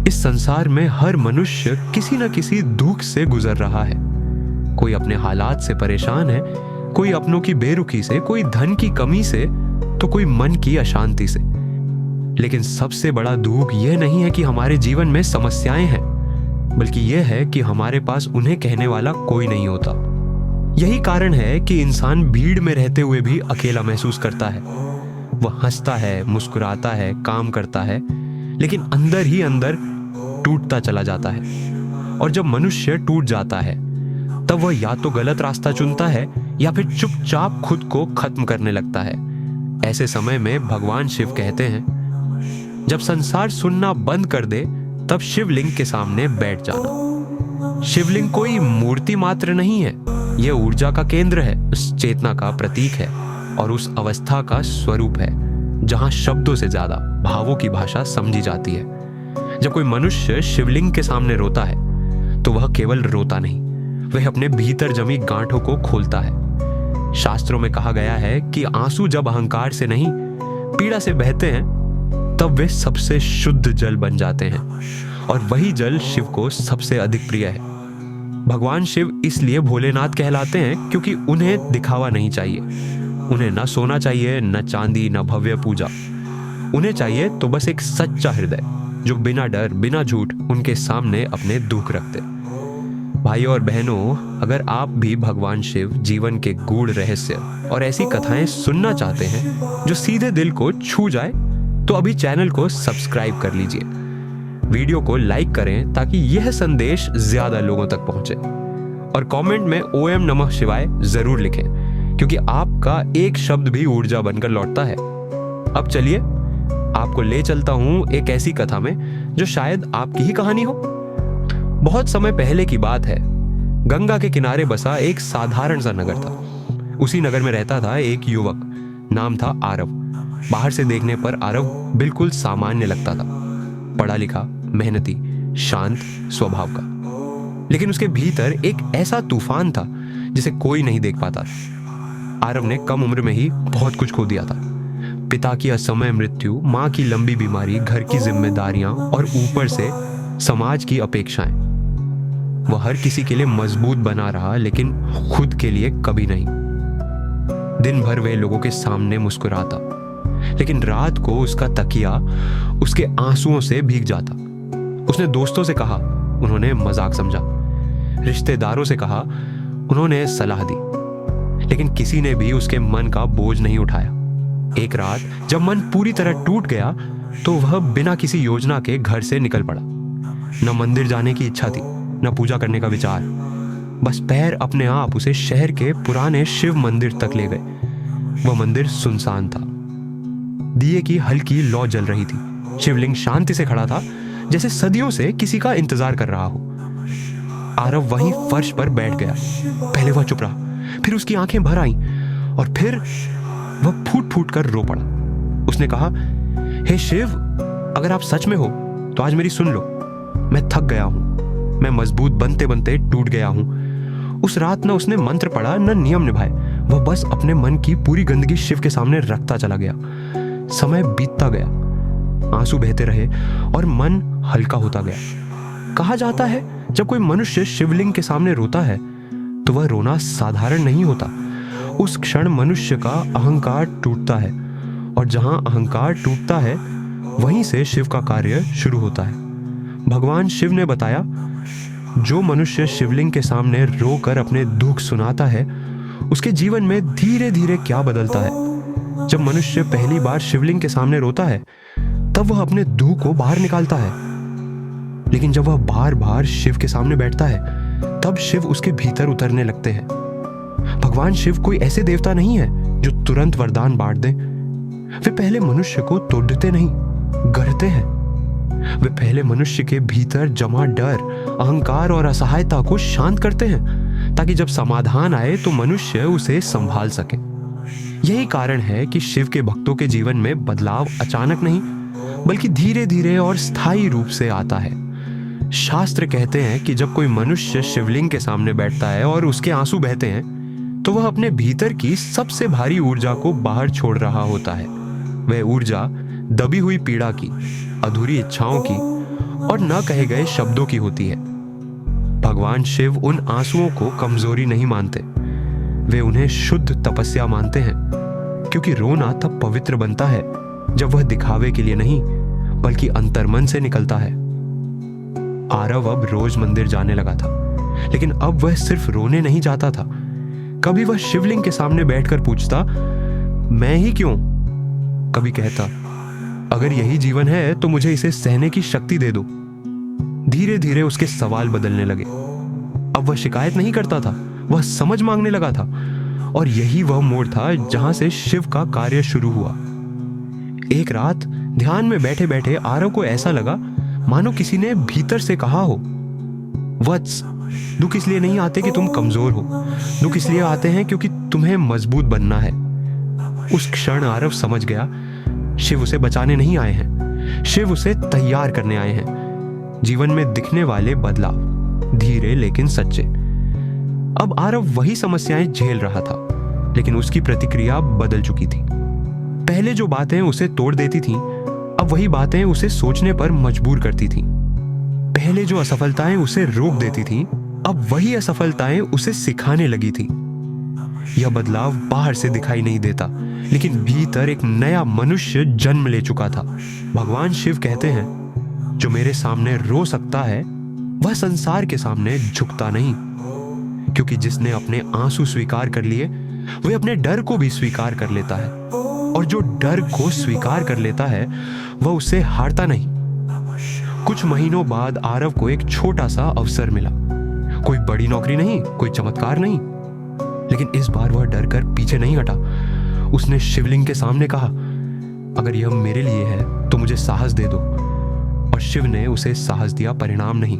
इस संसार में हर मनुष्य किसी न किसी दुख से गुजर रहा है। कोई अपने हालात से परेशान है, कोई अपनों की बेरुखी से, कोई धन की कमी से, तो कोई मन की अशांति से। लेकिन सबसे बड़ा दुख यह नहीं है कि हमारे जीवन में समस्याएं हैं, बल्कि यह है कि हमारे पास उन्हें कहने वाला कोई नहीं होता। यही कारण है कि इंसान भीड़ में रहते हुए भी अकेला महसूस करता है। वह हंसता है, मुस्कुराता है, काम करता है, लेकिन अंदर ही अंदर टूटता चला जाता है। और जब मनुष्य टूट जाता है तब वह या तो गलत रास्ता चुनता है या फिर चुपचाप खुद को खत्म करने लगता है। ऐसे समय में भगवान शिव कहते हैं, जब संसार सुनना बंद कर दे तब शिवलिंग के सामने बैठ जाना। शिवलिंग कोई मूर्ति मात्र नहीं है, यह ऊर्जा का केंद्र है, उस चेतना का प्रतीक है और उस अवस्था का स्वरूप है जहां शब्दों से ज्यादा भावों की भाषा समझी जाती है। जब कोई मनुष्य शिवलिंग के सामने रोता है तो वह केवल रोता नहीं, वह अपने भीतर जमी गांठों को खोलता है। शास्त्रों में कहा गया है कि आंसू जब अहंकार से नहीं पीड़ा से बहते हैं तब वे सबसे शुद्ध जल बन जाते हैं, और वही जल शिव को सबसे अधिक प्रिय है। भगवान शिव इसलिए भोलेनाथ कहलाते हैं क्योंकि उन्हें दिखावा नहीं चाहिए। उन्हें न सोना चाहिए, न चांदी, न भव्य पूजा। उन्हें चाहिए तो बस एक सच्चा हृदय जो बिना डर, बिना झूठ उनके सामने अपने दुख रखते। भाइयों और बहनों, अगर आप भी भगवान शिव, जीवन के गूढ़ रहस्य और ऐसी कथाएं सुनना चाहते हैं जो सीधे दिल को छू जाए, तो अभी चैनल को सब्सक्राइब कर लीजिए, वीडियो को लाइक करें ताकि यह संदेश ज्यादा लोगों तक पहुंचे, और कमेंट में ओम नमः शिवाय जरूर लिखें, क्योंकि आपका एक शब्द भी ऊर्जा बनकर लौटता है। अब चलिए आपको ले चलता हूं एक ऐसी कथा में जो शायद आपकी ही कहानी हो। बहुत समय पहले की बात है, गंगा के किनारे बसा एक साधारण सा नगर था। उसी नगर में रहता था एक युवक, नाम था आरव। बाहर से देखने पर आरव बिल्कुल सामान्य लगता था, पढ़ा लिखा, मेहनती, शांत स्वभाव का। लेकिन उसके भीतर एक ऐसा तूफान था जिसे कोई नहीं देख पाता। आरव ने कम उम्र में ही बहुत कुछ खो दिया था। पिता की असमय मृत्यु, माँ की लंबी बीमारी, घर की जिम्मेदारियां और ऊपर से समाज की अपेक्षाएं। वह हर किसी के लिए मजबूत बना रहा, लेकिन खुद के लिए कभी नहीं। दिन भर वह लोगों के सामने मुस्कुराता, लेकिन रात को उसका तकिया उसके आंसुओं से भीग जाता। उसने दोस्तों से कहा, उन्होंने मजाक समझा। रिश्तेदारों से कहा, उन्होंने सलाह दी, लेकिन किसी ने भी उसके मन का बोझ नहीं उठाया। एक रात जब मन पूरी तरह टूट गया तो वह बिना किसी योजना के घर से निकल पड़ा। न मंदिर जाने की इच्छा थी, न पूजा करने का विचार। बस पैर अपने आप उसे शहर के पुराने शिव मंदिर तक ले गए। वह मंदिर सुनसान था, दिए की हल्की लौ जल रही थी। शिवलिंग शांति से खड़ा था, जैसे सदियों से किसी का इंतजार कर रहा हो। आरव वहीं फर्श पर बैठ गया। पहले वह चुप रहा, फिर उसकी आंखें भर आईं और फिर वह फूट फूट कर रो पड़ा। उसने कहा, हे शिव, अगर आप सच में हो तो आज मेरी सुन लो। मैं थक गया हूं, मैं मजबूत बनते बनते टूट गया हूं। उस रात न उसने मंत्र पढ़ा, न नियम निभाए। वह बस अपने मन की पूरी गंदगी शिव के सामने रखता चला गया। समय बीतता गया, आंसू बहते रहे और मन हल्का होता गया। कहा जाता है, जब कोई मनुष्य शिवलिंग के सामने रोता है तो वह रोना साधारण नहीं होता। उस क्षण मनुष्य का अहंकार टूटता है, और जहां अहंकार टूटता है वहीं से शिव का कार्य शुरू होता है। भगवान शिव ने बताया, जो मनुष्य शिवलिंग के सामने रोकर अपने दुख सुनाता है, उसके जीवन में धीरे धीरे क्या बदलता है। जब मनुष्य पहली बार शिवलिंग के सामने रोता है तब वह अपने दुख को बाहर निकालता है, लेकिन जब वह बार बार शिव के सामने बैठता है तब शिव उसके भीतर उतरने लगते हैं। भगवान शिव कोई ऐसे देवता नहीं है जो तुरंत वरदान बांट दें। वे पहले मनुष्य को तोड़ते नहीं, गढ़ते हैं। वे पहले मनुष्य के भीतर जमा डर, अहंकार और असहायता को शांत करते हैं, ताकि जब समाधान आए तो मनुष्य उसे संभाल सके। यही कारण है कि शिव के भक्तों के जीवन में बदलाव अचानक नहीं, बल्कि धीरे धीरे और स्थायी रूप से आता है। शास्त्र कहते हैं कि जब कोई मनुष्य शिवलिंग के सामने बैठता है और उसके आंसू बहते हैं तो वह अपने भीतर की सबसे भारी ऊर्जा को बाहर छोड़ रहा होता है। वह ऊर्जा दबी हुई पीड़ा की, अधूरी इच्छाओं की और न कहे गए शब्दों की होती है। भगवान शिव उन आंसुओं को कमजोरी नहीं मानते, वे उन्हें शुद्ध तपस्या मानते हैं, क्योंकि रोना तब पवित्र बनता है जब वह दिखावे के लिए नहीं बल्कि अंतर्मन से निकलता है। आरव अब रोज मंदिर जाने लगा था, लेकिन अब वह सिर्फ रोने नहीं जाता था। कभी वह शिवलिंग के सामने बैठकर पूछता, मैं ही क्यों? कभी कहता, अगर यही जीवन है तो मुझे इसे सहने की शक्ति दे दो। धीरे धीरे उसके सवाल बदलने लगे। अब वह शिकायत नहीं करता था, वह समझ मांगने लगा था। और यही वह मोड़ था जहां से शिव का कार्य शुरू हुआ। एक रात ध्यान में बैठे बैठे आरव को ऐसा लगा मानो किसी ने भीतर से कहा हो, वत्स, दुख इसलिए नहीं आते कि तुम कमजोर हो, दुख इसलिए आते हैं क्योंकि तुम्हें मजबूत बनना है। उस क्षण आरव समझ गया, शिव उसे बचाने नहीं आए हैं, शिव उसे तैयार करने आए हैं। जीवन में दिखने वाले बदलाव, धीरे लेकिन सच्चे। अब आरव वही समस्याएं झेल रहा था, लेकिन उसकी प्रतिक्रिया बदल चुकी थी। पहले जो बातें उसे तोड़ देती थीं, अब वही बातें उसे सोचने पर मजबूर करती थीं। पहले जो असफलताएं उसे रोक देती थीं, अब वही असफलताएं उसे सिखाने लगी थी। यह बदलाव बाहर से दिखाई नहीं देता, लेकिन भीतर एक नया मनुष्य जन्म ले चुका था। भगवान शिव कहते हैं, जो मेरे सामने रो सकता है वह संसार के सामने झुकता नहीं, क्योंकि जिसने अपने आंसू स्वीकार कर लिए वह अपने डर को भी स्वीकार कर लेता है, और जो डर को स्वीकार कर लेता है वह उससे हारता नहीं। कुछ महीनों बाद आरव को एक छोटा सा अवसर मिला। कोई बड़ी नौकरी नहीं, कोई चमत्कार नहीं, लेकिन इस बार वह डर कर पीछे नहीं हटा। उसने शिवलिंग के सामने कहा, अगर यह मेरे लिए है तो मुझे साहस दे दो। और शिव ने उसे साहस दिया, परिणाम नहीं।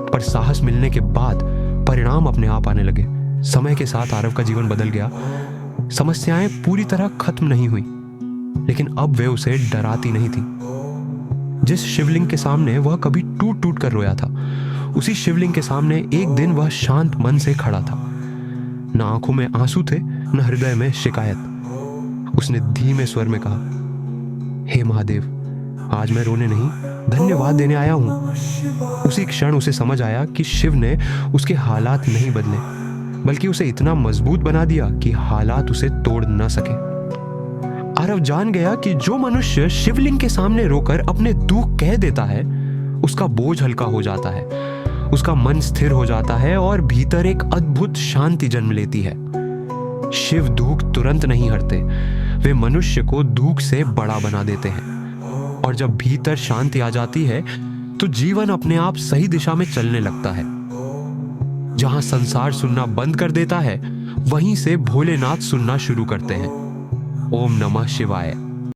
पर साहस मिलने के बाद परिणाम अपने आप आने लगे। समय के साथ आरव का जीवन बदल गया। समस्याएं पूरी तरह खत्म नहीं हुई, लेकिन अब वे उसे डराती नहीं थी। जिस शिवलिंग के सामने वह कभी टूट टूट कर रोया था, उसी शिवलिंग के सामने एक दिन वह शांत मन से खड़ा था। न आंखों में आंसू थे, न हृदय में शिकायत। उसने धीमे स्वर में कहा, हे महादेव, आज मैं रोने नहीं, धन्यवाद देने आया हूं। उसी क्षण उसे समझ आया कि शिव ने उसके हालात नहीं बदले, बल्कि उसे इतना मजबूत बना दिया कि हालात उसे तोड़ न सके। आरव जान गया कि जो मनुष्य शिवलिंग के सामने रोकर अपने दुख कह देता है, उसका बोझ हल्का हो जाता है, उसका मन स्थिर हो जाता है और भीतर एक अद्भुत शांति जन्म लेती है। शिव दुख तुरंत नहीं हरते, वे मनुष्य को दुख से बड़ा बना देते हैं। और जब भीतर शांति आ जाती है तो जीवन अपने आप सही दिशा में चलने लगता है। जहां संसार सुनना बंद कर देता है, वहीं से भोलेनाथ सुनना शुरू करते हैं। ओम नमः शिवाय।